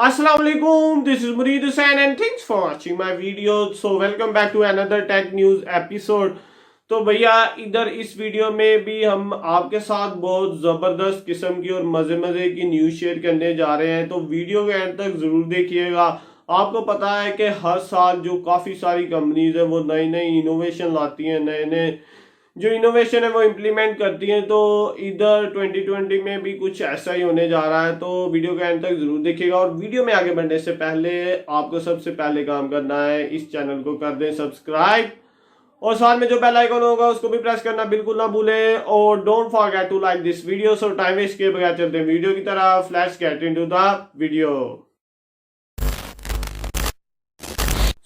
Assalamualaikum, this is Mureed Hussain and thanks for watching my video. So welcome back to another tech news episode. तो भैया इधर इस video में भी हम आपके साथ बहुत ज़बरदस्त किस्म की और मज़े मज़े की न्यूज़ शेयर करने जा रहे हैं, तो वीडियो के एंड तक ज़रूर देखिएगा। आपको पता है कि हर साल जो काफ़ी सारी कंपनीज हैं वो नई नई इनोवेशन लाती हैं, नए नए जो इनोवेशन है वो इम्प्लीमेंट करती हैं। तो इधर 2020 में भी कुछ ऐसा ही होने जा रहा है, तो वीडियो के एंड तक जरूर देखिएगा। और वीडियो में आगे बढ़ने से पहले आपको सबसे पहले काम करना है, इस चैनल को कर दें सब्सक्राइब और साथ में जो बेल आइकन होगा उसको भी प्रेस करना बिल्कुल ना भूलें। और don't forget to like this video. So time waste किए बगैर चलते हैं वीडियो की तरफ। Let's get into the video.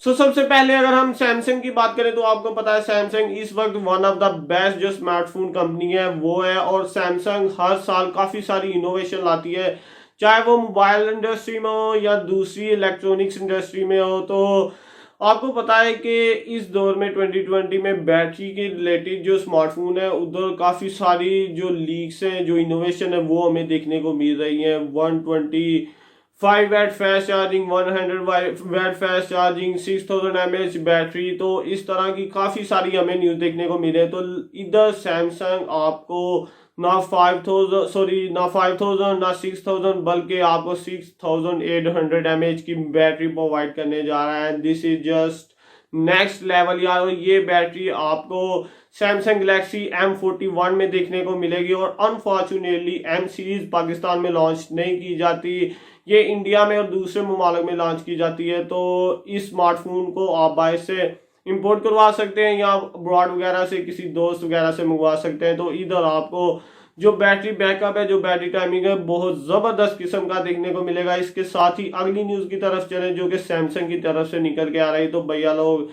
सबसे पहले अगर हम सैमसंग की बात करें तो आपको पता है सैमसंग इस वक्त वन ऑफ द बेस्ट जो स्मार्टफोन कंपनी है वो है। और सैमसंग हर साल काफ़ी सारी इनोवेशन लाती है, चाहे वो मोबाइल इंडस्ट्री में हो या दूसरी इलेक्ट्रॉनिक्स इंडस्ट्री में हो। तो आपको पता है कि इस दौर में 2020 में बैटरी के रिलेटेड जो स्मार्टफोन है उधर काफ़ी सारी जो लीक्स हैं, जो इनोवेशन है वो हमें देखने को मिल रही है। 125 watt fast charging, 100 watt fast charging, 6000 mAh battery, तो इस तरह की काफ़ी सारी हमें न्यूज़ देखने को मिले। तो इधर सैमसंग आपको ना 5000 ना 6000 बल्कि आपको 6800 mAh की बैटरी प्रोवाइड करने जा रहा है। This is just next level यार। और ये बैटरी आपको सैमसंग गैलेक्सी M41 में देखने को मिलेगी। और अनफॉर्चुनेटली M सीरीज पाकिस्तान में लॉन्च नहीं की जाती, ये इंडिया में और दूसरे ममालिक में लॉन्च की जाती है। तो इस स्मार्टफोन को आप बाहर से इंपोर्ट करवा सकते हैं या ब्रॉड वगैरह से किसी दोस्त वगैरह से मंगवा सकते हैं। तो इधर आपको जो बैटरी बैकअप है, जो बैटरी टाइमिंग है, बहुत ज़बरदस्त किस्म का देखने को मिलेगा। इसके साथ ही अगली न्यूज़ की तरफ चलें जो कि सैमसंग की तरफ से निकल के आ रही। तो भैया लोग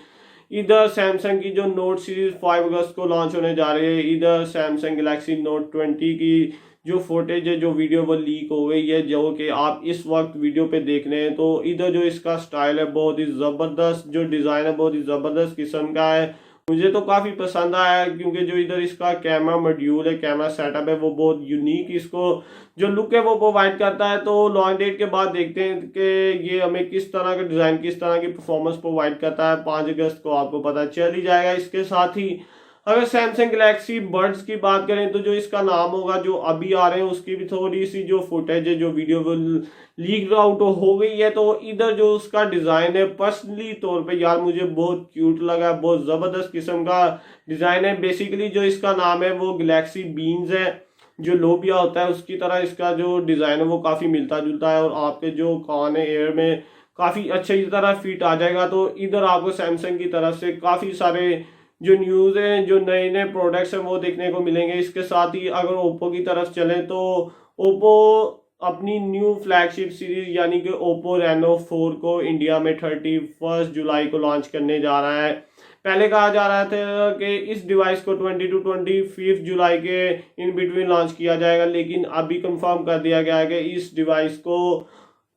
इधर सैमसंग की जो नोट सीरीज 5 अगस्त को लॉन्च होने जा रही है। इधर सैमसंग गैलेक्सी नोट 20 की जो फुटेज है, जो वीडियो वो लीक हो गई है, जो कि आप इस वक्त वीडियो पे देख रहे हैं। तो इधर जो इसका स्टाइल है बहुत ही ज़बरदस्त, जो डिज़ाइन है बहुत ही ज़बरदस्त किस्म का है। मुझे तो काफ़ी पसंद आया क्योंकि जो इधर इसका कैमरा मॉड्यूल है, कैमरा सेटअप है, वो बहुत यूनिक इसको जो लुक है वो प्रोवाइड करता है। तो लॉन्च डेट के बाद देखते हैं कि ये हमें किस तरह का डिज़ाइन, किस तरह की परफॉर्मेंस प्रोवाइड करता है। 5 अगस्त को आपको पता चल ही जाएगा। इसके साथ ही अगर सैमसंग गैलेक्सी बड्स की बात करें तो जो इसका नाम होगा, जो अभी आ रहे हैं, उसकी भी थोड़ी सी जो फुटेज है, जो वीडियो वो लीक आउट हो गई है। तो इधर जो उसका डिज़ाइन है पर्सनली तौर पे यार मुझे बहुत क्यूट लगा, बहुत ज़बरदस्त किस्म का डिज़ाइन है। बेसिकली जो इसका नाम है वो गैलेक्सी बीन्स है, जो लोबिया होता है उसकी तरह इसका जो डिज़ाइन है वो काफ़ी मिलता जुलता है और आपके जो कान है एयर में काफ़ी अच्छी तरह फिट आ जाएगा। तो इधर आपको सैमसंग की तरफ से काफ़ी सारे जो न्यूज़ हैं, जो नए नए प्रोडक्ट्स हैं वो देखने को मिलेंगे। इसके साथ ही अगर ओप्पो की तरफ चलें तो ओप्पो अपनी न्यू फ्लैगशिप सीरीज यानी कि ओप्पो रेनो 4 को इंडिया में 31 जुलाई को लॉन्च करने जा रहा है। पहले कहा जा रहा था कि इस डिवाइस को 20 to 25 जुलाई के इन बिटवीन लॉन्च किया जाएगा, लेकिन अभी कंफर्म कर दिया गया है कि इस डिवाइस को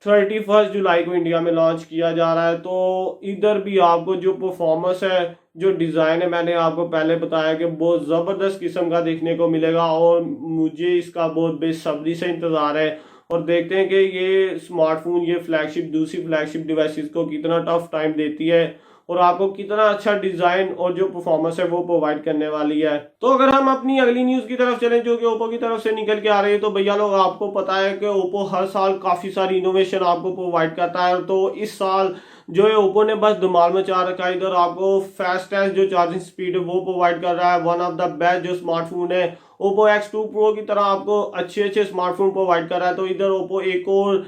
31 जुलाई को इंडिया में लॉन्च किया जा रहा है। तो इधर भी आपको जो परफॉर्मेंस है, जो डिज़ाइन है, मैंने आपको पहले बताया कि बहुत ज़बरदस्त किस्म का देखने को मिलेगा और मुझे इसका बहुत बेसब्री से इंतज़ार है। और देखते हैं कि ये स्मार्टफोन, ये फ्लैगशिप, दूसरी फ्लैगशिप डिवाइसेस को कितना टफ टाइम देती है और आपको कितना अच्छा डिज़ाइन और जो परफॉर्मेंस है वो प्रोवाइड करने वाली है। तो अगर हम अपनी अगली न्यूज़ की तरफ चलें जो कि ओप्पो की तरफ से निकल के आ रही है, तो भैया लोग आपको पता है कि ओप्पो हर साल काफ़ी सारी इनोवेशन आपको प्रोवाइड करता है। तो इस साल जो है ओप्पो ने बस धमाल मचा रखा है। इधर आपको फास्टेस्ट जो चार्जिंग स्पीड है वो प्रोवाइड कर रहा है। वन ऑफ द बेस्ट जो स्मार्टफोन है ओप्पो X2 Pro की तरह आपको अच्छे अच्छे स्मार्टफोन प्रोवाइड कर रहा है। तो इधर ओप्पो एक और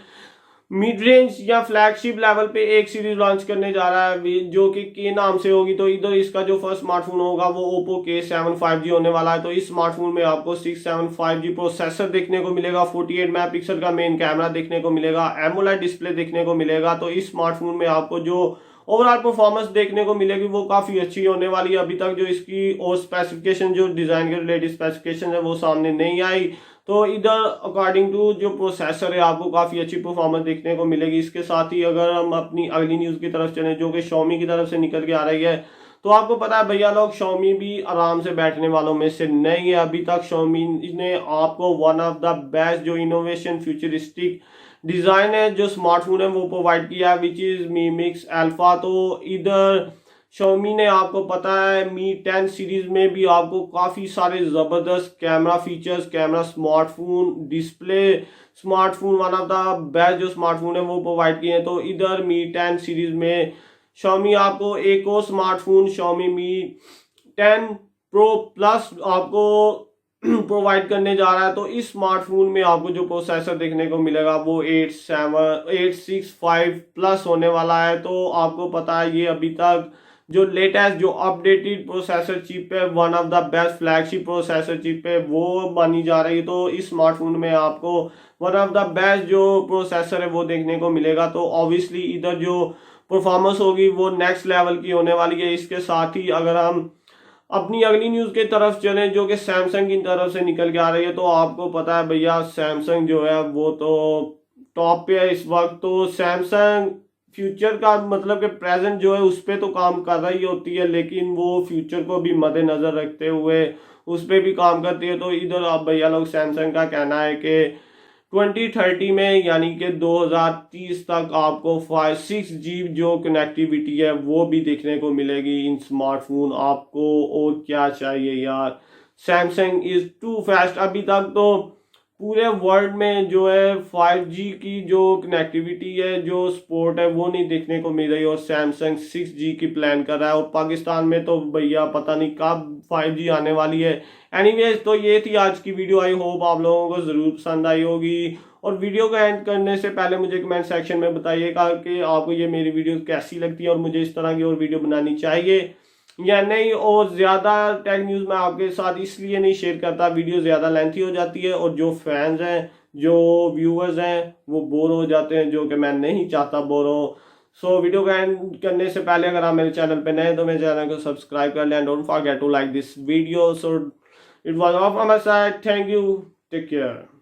मिड रेंज या फ्लैगशिप लेवल पे एक सीरीज लॉन्च करने जा रहा है जो कि के नाम से होगी। तो इधर इसका जो फर्स्ट स्मार्टफोन होगा वो Oppo K7 5G होने वाला है। तो इस स्मार्टफोन में आपको 675G प्रोसेसर देखने को मिलेगा, 48 मेगापिक्सल का मेन कैमरा देखने को मिलेगा, एमोलेड डिस्प्ले देखने को मिलेगा। तो इस स्मार्टफोन में आपको जो ओवरऑल परफॉर्मेंस देखने को मिलेगी वो काफ़ी अच्छी होने वाली है। अभी तक जो इसकी और स्पेसिफिकेशन, जो डिज़ाइन के रिलेटेड स्पेसिफिकेशन है वो सामने नहीं आई। तो इधर अकॉर्डिंग टू जो प्रोसेसर है आपको काफ़ी अच्छी परफॉर्मेंस देखने को मिलेगी। इसके साथ ही अगर हम अपनी अगली न्यूज़ की तरफ चलें जो कि Xiaomi की तरफ से निकल के आ रही है, तो आपको पता है भैया लोग Xiaomi भी आराम से बैठने वालों में से नहीं है। अभी तक Xiaomi ने आपको वन ऑफ द बेस्ट जो इनोवेशन फ्यूचरिस्टिक डिज़ाइन है जो स्मार्टफोन है वो प्रोवाइड किया है which is me mix alpha. तो इधर Xiaomi ने आपको पता है Mi 10 सीरीज में भी आपको काफ़ी सारे ज़बरदस्त camera features, camera, smartphone display, smartphone one of the best जो स्मार्टफोन है वो प्रोवाइड किए हैं। तो इधर Mi 10 सीरीज में Xiaomi आपको एक और smartphone Xiaomi Mi 10 pro plus आपको प्रोवाइड करने जा रहा है। तो इस स्मार्टफोन में आपको जो प्रोसेसर देखने को मिलेगा वो 865 प्लस होने वाला है। तो आपको पता है ये अभी तक जो लेटेस्ट जो अपडेटेड प्रोसेसर चिप है, one of the best flagship processor chip है वो मानी जा रही है। तो इस स्मार्टफोन में आपको वन ऑफ द बेस्ट जो प्रोसेसर है वो देखने को मिलेगा। तो ऑब्वियसली इधर जो परफॉर्मेंस होगी वो नेक्स्ट लेवल की होने वाली है। इसके साथ ही अगर हम अपनी अगली न्यूज़ की तरफ चलें जो कि सैमसंग की तरफ से निकल के आ रही है, तो आपको पता है भैया सैमसंग जो है वो तो टॉप पे है इस वक्त। तो सैमसंग फ्यूचर का मतलब कि प्रेजेंट जो है उस पर तो काम कर रही होती है, लेकिन वो फ्यूचर को भी मद्देनजर रखते हुए उस पर भी काम करती है। तो इधर आप भैया लोग सैमसंग का कहना है कि 2030 में यानी कि 2030 तक आपको 6G जो कनेक्टिविटी है वो भी देखने को मिलेगी इन स्मार्टफोन। आपको और क्या चाहिए यार, सैमसंग इज टू फास्ट। अभी तक तो पूरे वर्ल्ड में जो है 5G की जो कनेक्टिविटी है, जो सपोर्ट है वो नहीं देखने को मिल रही, और सैमसंग 6G की प्लान कर रहा है। और पाकिस्तान में तो भैया पता नहीं कब 5G आने वाली है। एनीवेज, तो ये थी आज की वीडियो। आई होप आप लोगों को ज़रूर पसंद आई होगी। और वीडियो को एंड करने से पहले मुझे कमेंट सेक्शन में बताइएगा कि आपको ये मेरी वीडियो कैसी लगती है और मुझे इस तरह की और वीडियो बनानी चाहिए या नहीं। और ज़्यादा टेक न्यूज़ मैं आपके साथ इसलिए नहीं शेयर करता, वीडियो ज़्यादा लेंथी हो जाती है और जो फैंस हैं, जो व्यूअर्स हैं वो बोर हो जाते हैं, जो कि मैं नहीं चाहता बोर हो। सो वीडियो को एंड करने से पहले अगर आप मेरे चैनल पे नए हैं तो मेरे चैनल को सब्सक्राइब कर लें and don't forget to like this video. So it was all from my side, thank you, take care.